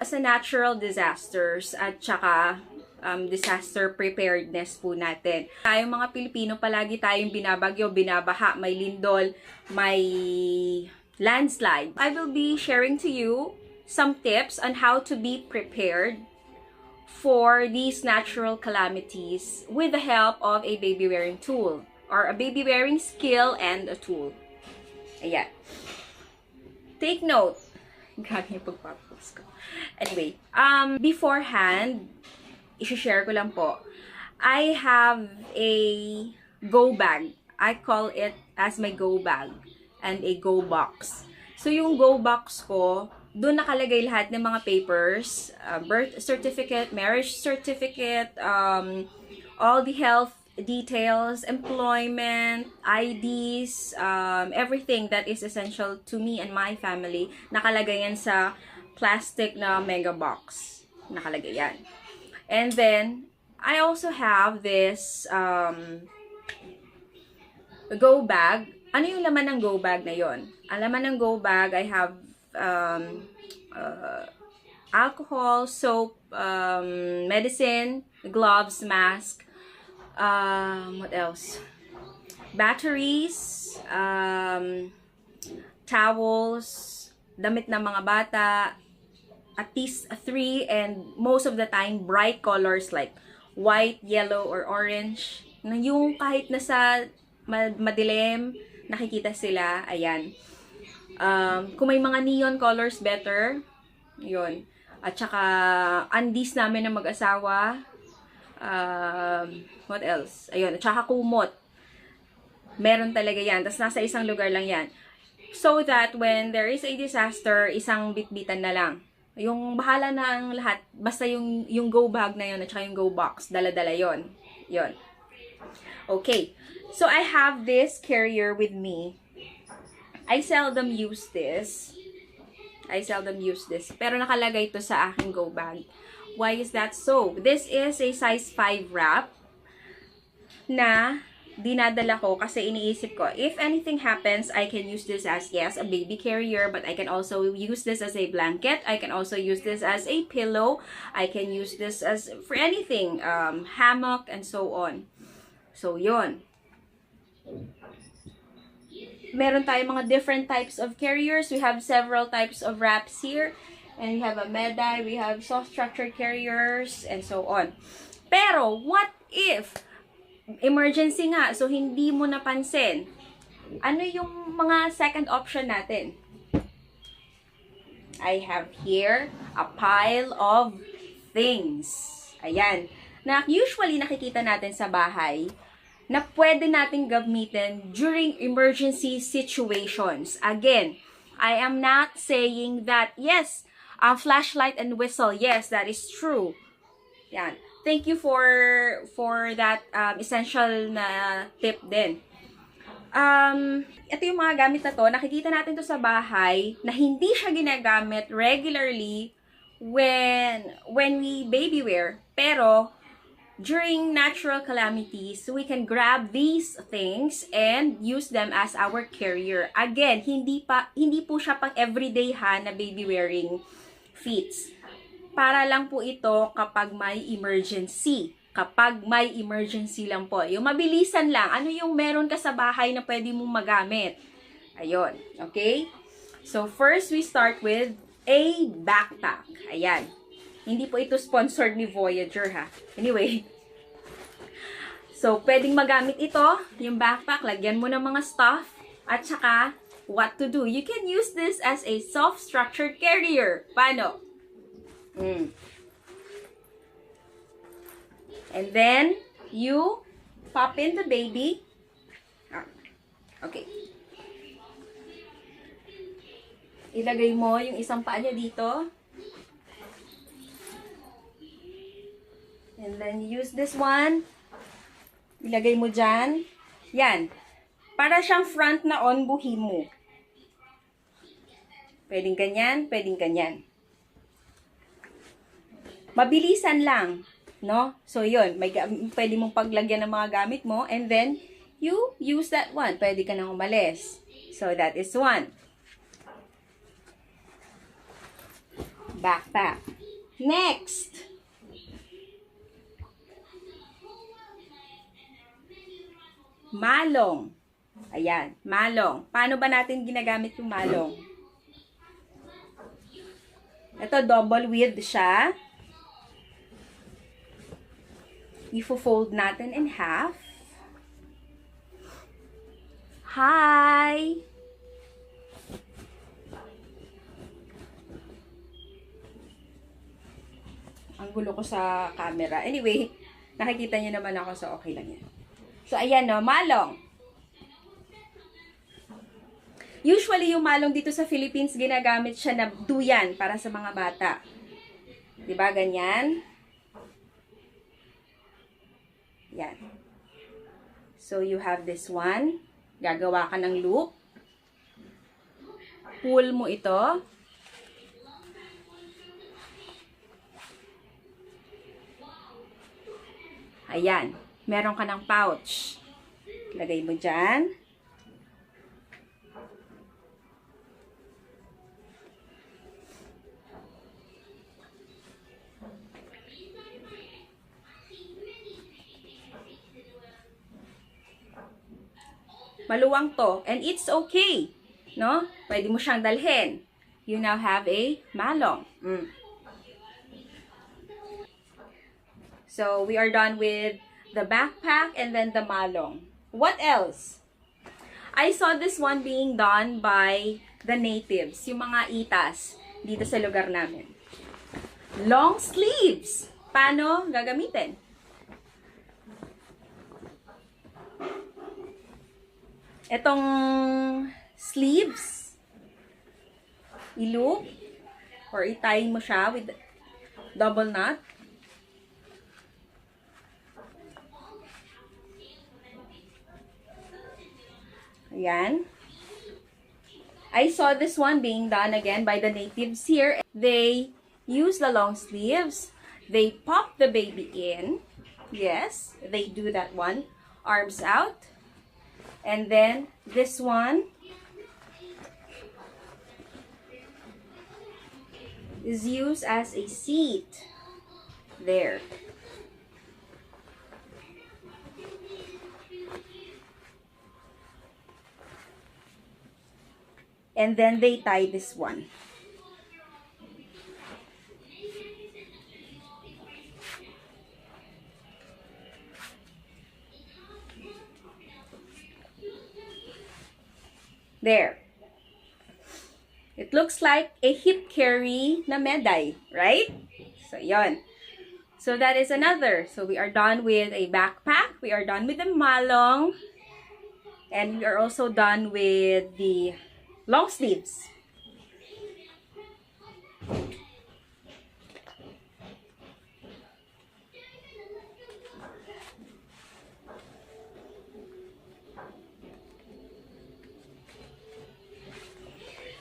Sa natural disasters at saka disaster preparedness po natin. Tayong mga Pilipino, palagi tayong binabagyo, binabaha, may lindol, may landslide. I will be sharing to you some tips on how to be prepared for these natural calamities with the help of a baby wearing tool or a baby wearing skill and a tool. Ayan. Take note. Grabe yung pagpapost ko. Anyway, beforehand, i-share ko lang po. I have a go bag. I call it as my go bag and a go box. So, yung go box ko, doon nakalagay lahat ng mga papers, birth certificate, marriage certificate, all the health details, employment, IDs, everything that is essential to me and my family, nakalagay yan sa plastic na mega box. Nakalagay yan. And then, I also have this go bag. Ano yung laman ng go bag na yon? Ang laman ng go bag, I have alcohol, soap, medicine, gloves, mask, what else? Batteries, towels, damit ng mga bata, at least 3, and most of the time, bright colors like white, yellow, or orange. Na yung kahit nasa madilim, nakikita sila, ayan. Kung may mga neon colors, better. Yun. At saka, undies namin ng mag-asawa. What else? Ayun. At saka kumot. Meron talaga yan. Tapos nasa isang lugar lang yan. So that when there is a disaster, isang bitbitan na lang. Yung bahala na ang lahat. Basta yung go bag na yun at saka yung go box. Dala-dala yun. Yun. Okay. So I have this carrier with me. I seldom use this. Pero nakalagay ito sa aking go bag. Why is that so? This is a size 5 wrap na dinadala ko kasi iniisip ko, if anything happens, I can use this as, yes, a baby carrier, but I can also use this as a blanket. I can also use this as a pillow. I can use this as for anything, hammock, and so on. So, yun. Meron tayong mga different types of carriers. We have several types of wraps here. And we have a medi, we have soft structured carriers, and so on. Pero, what if emergency nga, so hindi mo napansin? Ano yung mga second option natin? I have here a pile of things. Ayan. Na usually nakikita natin sa bahay na pwede nating gamitin during emergency situations. Again, I am not saying that, yes, flashlight and whistle, yes, that is true. Yan. Thank you for that essential na tip din. Ito yung mga gamit na to, nakikita natin to sa bahay na hindi siya ginagamit regularly when we baby wear. Pero, during natural calamities, we can grab these things and use them as our carrier. Again, hindi po siya pang everyday na baby wearing feats. Para lang po ito kapag may emergency. Kapag may emergency lang po. Yung mabilisan lang. Ano yung meron ka sa bahay na pwede mong magamit? Ayun. Okay? So, first we start with a backpack. Ayan. Hindi po ito sponsored ni Voyager, ha? Anyway. So, pwedeng magamit ito. Yung backpack, lagyan mo ng mga stuff. At saka, what to do? You can use this as a soft structured carrier. Paano? And then, you pop in the baby. Okay. Ilagay mo yung isang paa niya dito. And then, use this one. Ilagay mo dyan. Yan. Para siyang front na on buhi mo. Pwedeng ganyan, pwedeng ganyan. Mabilisan lang, no? So, yun. Pwede mong paglagyan ng mga gamit mo. And then, you use that one. Pwede ka nang umalis. So, that is one. backpack. Next, malong. Ayan, malong. Paano ba natin ginagamit yung malong? Ito, double width siya. I-fold natin in half. Hi! Ang gulo ko sa camera. Anyway, nakikita niyo naman ako, so okay lang yan. So, ayan no, malong. Usually, yung malong dito sa Philippines, ginagamit siya na duyan para sa mga bata. Diba, ganyan? Yan. So, you have this one. Gagawa ka ng loop. Pull mo ito. Ayan. Meron ka ng pouch. Lagay mo dyan. Maluwang to. And it's okay. No? Pwede mo siyang dalhin. You now have a malong. So, we are done with the backpack and then the malong. What else? I saw this one being done by the natives. Yung mga itas dito sa lugar namin. Long sleeves. Paano gagamitin? Itong sleeves, i-loop or i-tie mo siya with double knot. Ayan. I saw this one being done again by the natives here. They use the long sleeves. They pop the baby in. Yes, they do that one. Arms out. And then this one is used as a seat. There. And then they tie this one. There. It looks like a hip carry na meday, right? So, yon. So, that is another. So, we are done with a backpack. We are done with the malong. And we are also done with the long sleeves.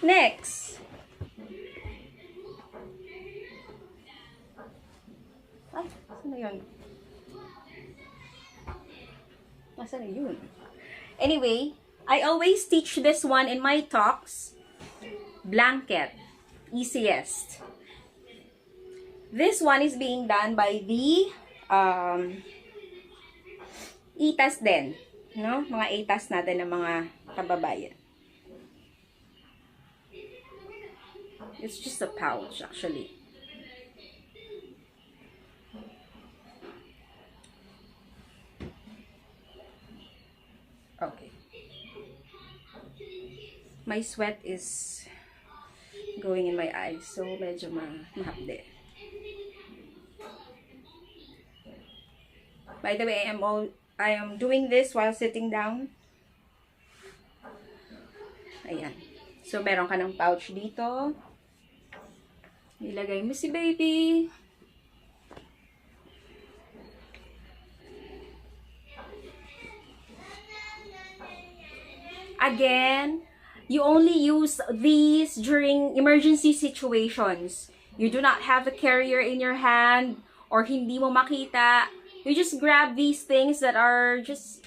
Next. Ay, saan na yun? Nasaan na yun? Anyway, I always teach this one in my talks. Blanket. Easiest. This one is being done by the itas din. No? Mga itas natin ng mga kababayan. It's just a pouch, actually. Okay. My sweat is going in my eyes, so medyo mahapde. By the way, I am doing this while sitting down. Ayan. So, meron ka ng pouch dito. Ilagay mo si baby. Again, you only use these during emergency situations. You do not have the carrier in your hand or hindi mo makita. You just grab these things that are just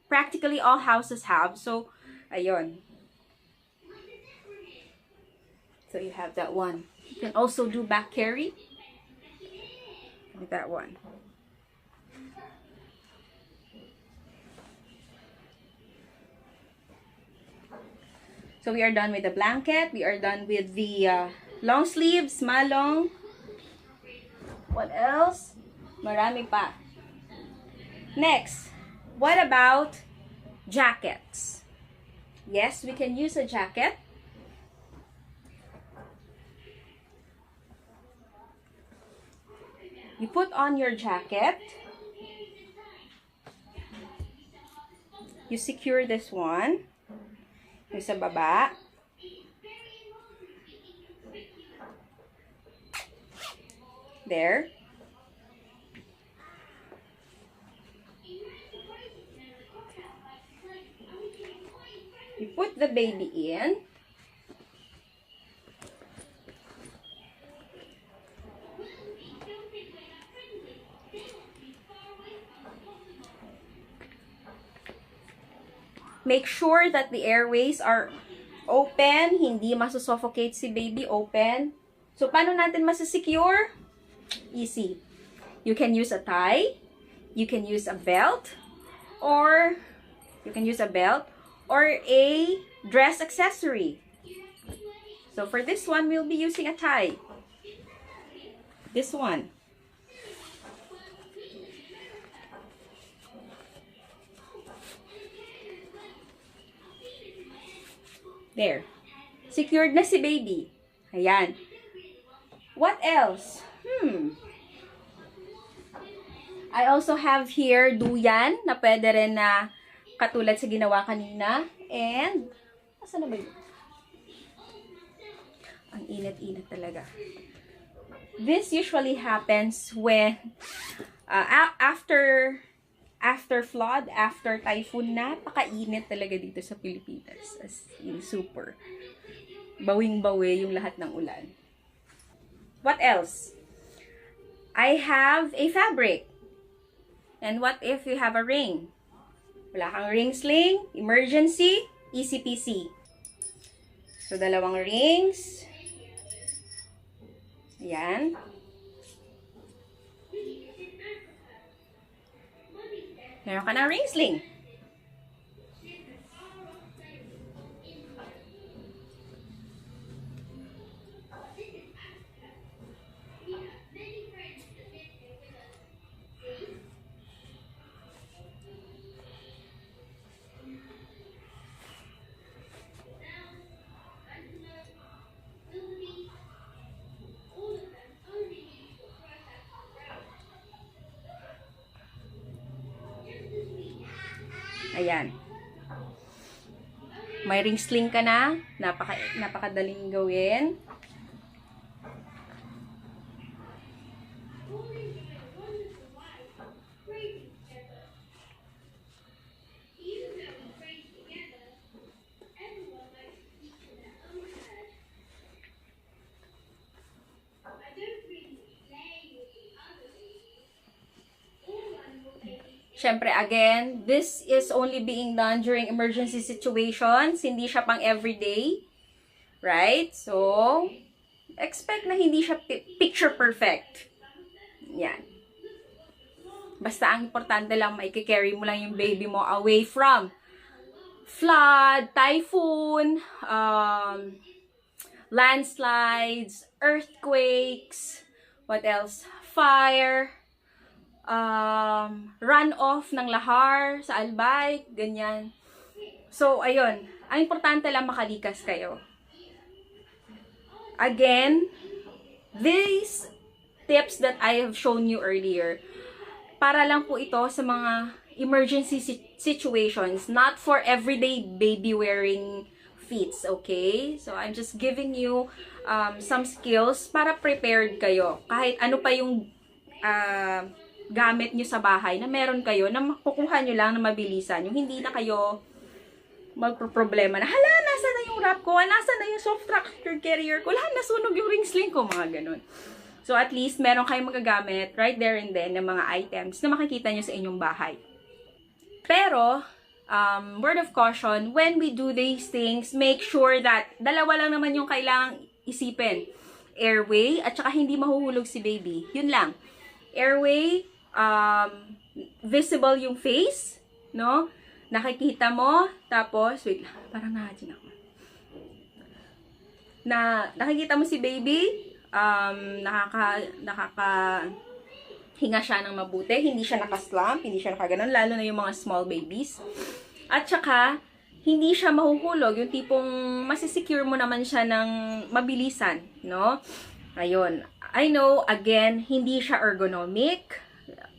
practically all houses have. So, ayun. So, you have that one. You can also do back carry. Like that one. So we are done with the blanket. We are done with the long sleeves, malong. What else? Marami pa. Next, what about jackets? Yes, we can use a jacket. You put on your jacket. You secure this one. Yung sa baba. There. You put the baby in. Make sure that the airways are open, hindi masusuffocate si baby, open. So, paano natin masasecure? Easy. You can use a tie, you can use a belt, or a dress accessory. So, for this one, we'll be using a tie. This one. There. Secured na si baby. Ayan. What else? I also have here duyan na pwede rin na katulad sa ginawa kanina. And, asan na ba yun? Ang init-init talaga. This usually happens when, after flood, after typhoon, napakainit talaga dito sa Pilipinas. As in, super. Bawing-bawi yung lahat ng ulan. What else? I have a fabric. And what if you have a ring? Wala kang ring sling, emergency, easy peasy. So, dalawang rings. Ayan. Meron ka na ring sling. Ayan. May ring sling ka na. Napakadaling gawin. Siyempre, again, this is only being done during emergency situations. Hindi siya pang everyday. Right? So, expect na hindi siya picture perfect. Yan. Basta ang importante lang, maiki-carry mo lang yung baby mo away from flood, typhoon, landslides, earthquakes, what else? Fire, run-off ng lahar sa albay, ganyan. So, ayun. Ang importante lang makalikas kayo. Again, these tips that I have shown you earlier, para lang po ito sa mga emergency situations, not for everyday baby wearing feats, okay? So, I'm just giving you some skills para prepared kayo. Kahit ano pa yung gamit nyo sa bahay na meron kayo, na makukuha nyo lang na mabilisan. Yung hindi na kayo magproblema na, hala, nasa na yung wrap ko? Nasa na yung soft tractor carrier ko? Hala, nasunog yung ring sling ko, mga ganun. So, at least, meron kayong magagamit right there and then ng mga items na makikita nyo sa inyong bahay. Pero, word of caution, when we do these things, make sure that dalawa lang naman yung kailangang isipin. airway, at saka hindi mahuhulog si baby. Yun lang. Airway, visible yung face, no? Nakikita mo, tapos, wait lang, parang nakadyan ako. Nakikita mo si baby, hinga siya ng mabuti, hindi siya nakaslump, hindi siya nakaganon, lalo na yung mga small babies. At saka, hindi siya mahuhulog, yung tipong masisecure mo naman siya ng mabilisan, no? Ayun. I know, again, hindi siya ergonomic.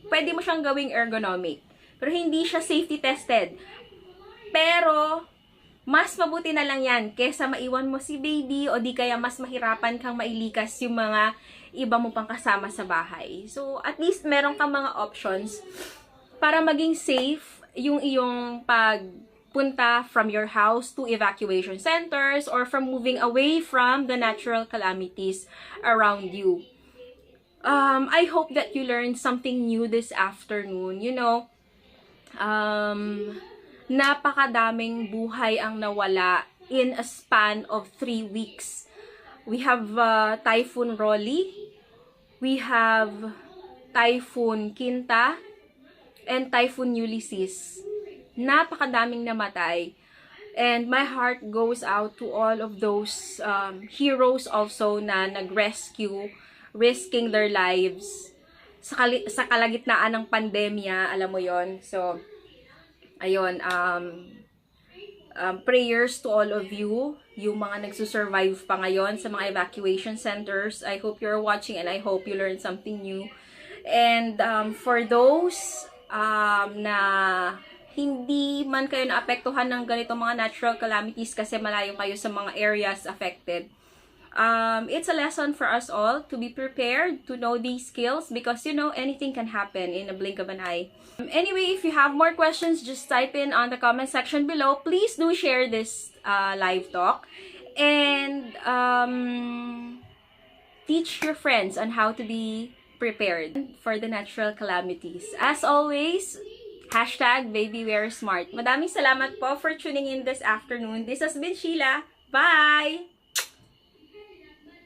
Pwede mo siyang gawing ergonomic. Pero hindi siya safety tested. Pero, mas mabuti na lang yan kesa maiwan mo si baby o di kaya mas mahirapan kang mailikas yung mga iba mo pang kasama sa bahay. So, at least meron kang mga options para maging safe yung iyong pagpunta from your house to evacuation centers or from moving away from the natural calamities around you. I hope that you learned something new this afternoon. You know, napakadaming buhay ang nawala in a span of 3 weeks. We have Typhoon Rolly, we have Typhoon Quinta, and Typhoon Ulysses. Napakadaming namatay. And my heart goes out to all of those heroes also na nag-rescue, risking their lives sa kalagitnaan ng pandemya, alam mo yon. So, ayun, prayers to all of you, yung mga nagsusurvive pa ngayon sa mga evacuation centers. I hope you're watching and I hope you learned something new. And for those na hindi man kayo naapektuhan ng ganitong mga natural calamities kasi malayo kayo sa mga areas affected, it's a lesson for us all to be prepared, to know these skills, because you know, anything can happen in a blink of an eye. Anyway, if you have more questions, just type in on the comment section below. Please do share this live talk and teach your friends on how to be prepared for the natural calamities. As always, #BabywearSmart. Maraming salamat po for tuning in this afternoon. This has been Sheila. Bye!